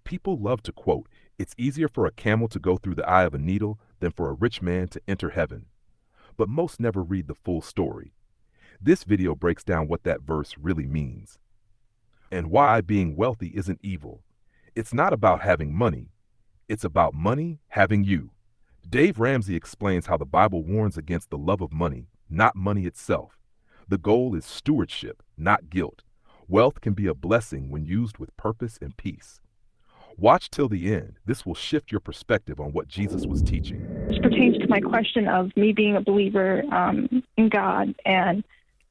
People love to quote, "It's easier for a camel to go through the eye of a needle than for a rich man to enter heaven." But most never read the full story. This video breaks down what that verse really means and why being wealthy isn't evil. It's not about having money, it's about money having you. Dave Ramsey explains how the Bible warns against the love of money, not money itself. The goal is stewardship, not guilt. Wealth can be a blessing when used with purpose and peace. Watch till the end. This will shift your perspective on what Jesus was teaching. This pertains to my question of me being a believer in God, and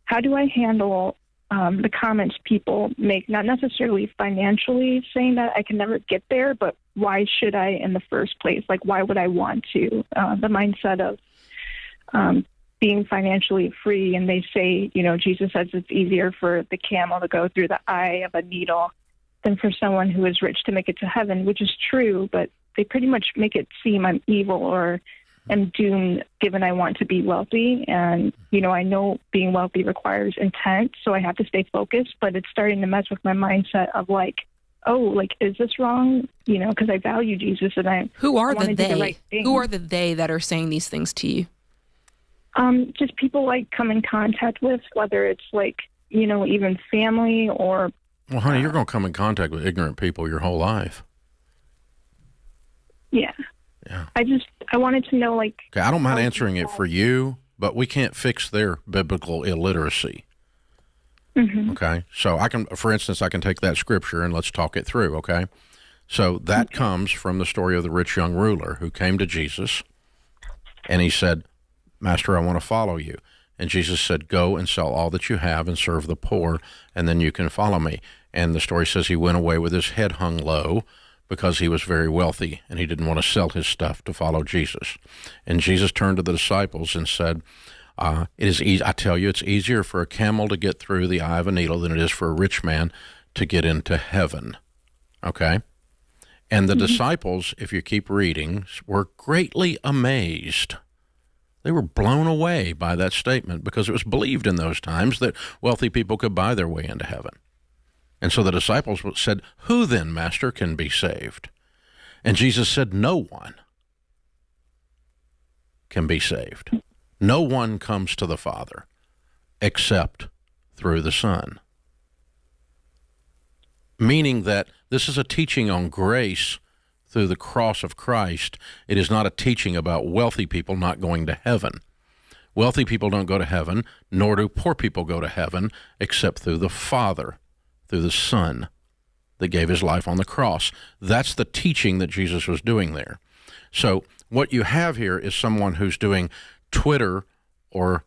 how do I handle the comments people make, not necessarily financially saying that I can never get there, but why should I in the first place? Like, why would I want to? The mindset of being financially free, and they say, Jesus says it's easier for the camel to go through the eye of a needle than for someone who is rich to make it to heaven, which is true, but they pretty much make it seem I'm evil or am doomed given I want to be wealthy. And, I know being wealthy requires intent, so I have to stay focused, but it's starting to mess with my mindset of is this wrong? Because I value Jesus and I want to do the right thing. Who are the they that are saying these things to you? Just people come in contact with, whether it's even family or... Well, honey, you're going to come in contact with ignorant people your whole life. Yeah. Yeah. I wanted to know, Okay, I don't mind answering it for you, but we can't fix their biblical illiteracy. Mm-hmm. Okay? So for instance, I can take that scripture and let's talk it through, okay? So that comes from the story of the rich young ruler who came to Jesus and he said, "Master, I want to follow you." And Jesus said, "Go and sell all that you have and serve the poor, and then you can follow me." And the story says he went away with his head hung low because he was very wealthy, and he didn't want to sell his stuff to follow Jesus. And Jesus turned to the disciples and said, "It is easy. I tell you, it's easier for a camel to get through the eye of a needle than it is for a rich man to get into heaven." Okay? And the disciples, if you keep reading, were greatly amazed. They were blown away by that statement because it was believed in those times that wealthy people could buy their way into heaven. And so the disciples said, "Who then, Master, can be saved?" And Jesus said, "No one can be saved. No one comes to the Father except through the Son." Meaning that this is a teaching on grace through the cross of Christ. It is not a teaching about wealthy people not going to heaven. Wealthy people don't go to heaven, nor do poor people go to heaven, except through the Father, through the Son that gave his life on the cross. That's the teaching that Jesus was doing there. So what you have here is someone who's doing Twitter, or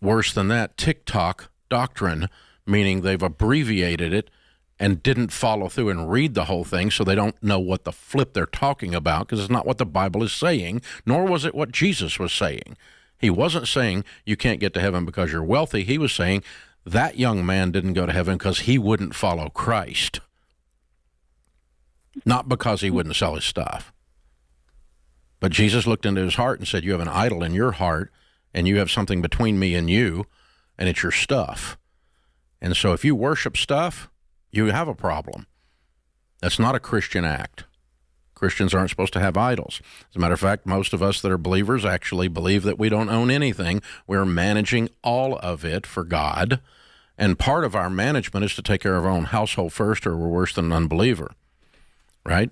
worse than that, TikTok doctrine, meaning they've abbreviated it and didn't follow through and read the whole thing, so they don't know what the flip they're talking about, because it's not what the Bible is saying, nor was it what Jesus was saying. He wasn't saying you can't get to heaven because you're wealthy. He was saying that young man didn't go to heaven because he wouldn't follow Christ, not because he wouldn't sell his stuff. But Jesus looked into his heart and said, "You have an idol in your heart, and you have something between me and you, and it's your stuff. And so if you worship stuff, you have a problem. That's not a Christian act. Christians aren't supposed to have idols. As a matter of fact, most of us that are believers actually believe that we don't own anything. We're managing all of it for God, and part of our management is to take care of our own household first, or we're worse than an unbeliever, right?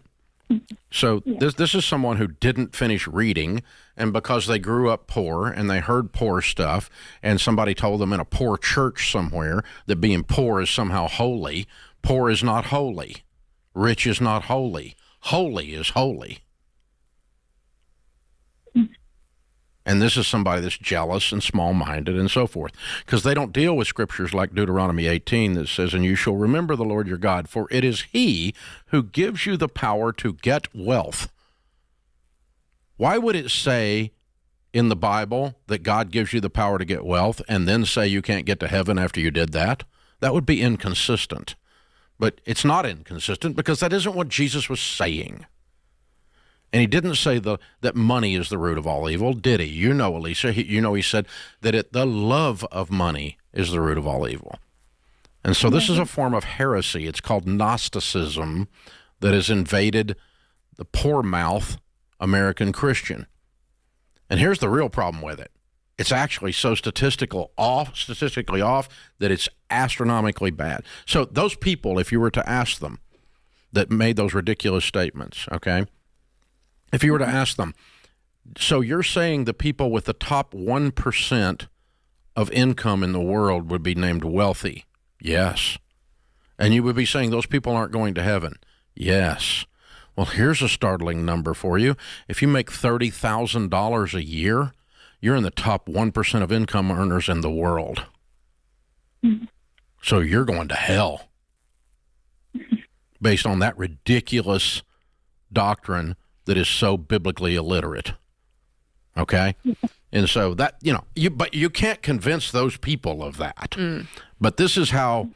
So this is someone who didn't finish reading, and because they grew up poor and they heard poor stuff, and somebody told them in a poor church somewhere that being poor is somehow holy. Poor is not holy. Rich is not holy. Holy is holy. And this is somebody that's jealous and small-minded and so forth, because they don't deal with scriptures like Deuteronomy 18 that says, "And you shall remember the Lord your God, for it is he who gives you the power to get wealth." Why would it say in the Bible that God gives you the power to get wealth and then say you can't get to heaven after you did that? That would be inconsistent. But it's not inconsistent because that isn't what Jesus was saying. And he didn't say that money is the root of all evil, did he? You know, Alicia, he said that the love of money is the root of all evil. And so this is a form of heresy. It's called Gnosticism that has invaded the poor mouth American Christian. And here's the real problem with it. It's actually so statistically off that it's astronomically bad. So those people, if you were to ask them that made those ridiculous statements, okay, if you were to ask them, so you're saying the people with the top 1% of income in the world would be named wealthy? Yes. And you would be saying those people aren't going to heaven? Yes. Well, here's a startling number for you. If you make $30,000 a year, you're in the top 1% of income earners in the world. Mm-hmm. So you're going to hell based on that ridiculous doctrine that is so biblically illiterate. Okay? And so that, but you can't convince those people of that. But this is how,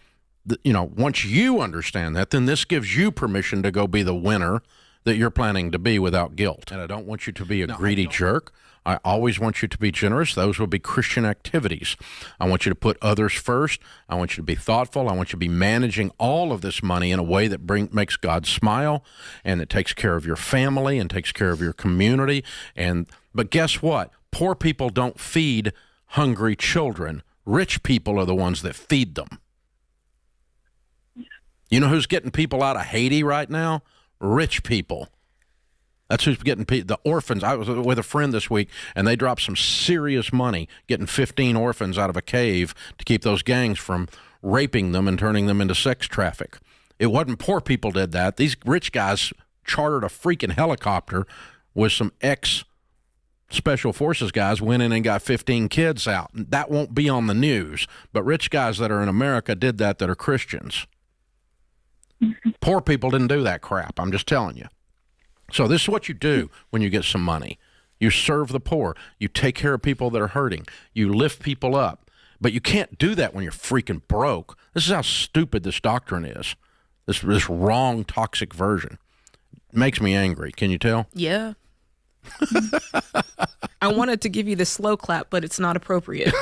once you understand that, then this gives you permission to go be the winner that you're planning to be without guilt. And I don't want you to be a greedy jerk. I always want you to be generous. Those will be Christian activities. I want you to put others first. I want you to be thoughtful. I want you to be managing all of this money in a way that makes God smile and that takes care of your family and takes care of your community. But guess what? Poor people don't feed hungry children. Rich people are the ones that feed them. You know who's getting people out of Haiti right now? Rich people. That's who's getting the orphans. I was with a friend this week, and they dropped some serious money getting 15 orphans out of a cave to keep those gangs from raping them and turning them into sex traffic. It wasn't poor people did that. These rich guys chartered a freaking helicopter with some ex-Special Forces guys, went in and got 15 kids out. That won't be on the news, but rich guys that are in America did that are Christians. Poor people didn't do that crap. I'm just telling you. So this is what you do when you get some money. You serve the poor. You take care of people that are hurting. You lift people up. But you can't do that when you're freaking broke. This is how stupid this doctrine is. This wrong, toxic version. It makes me angry. Can you tell? Yeah. I wanted to give you the slow clap, but it's not appropriate.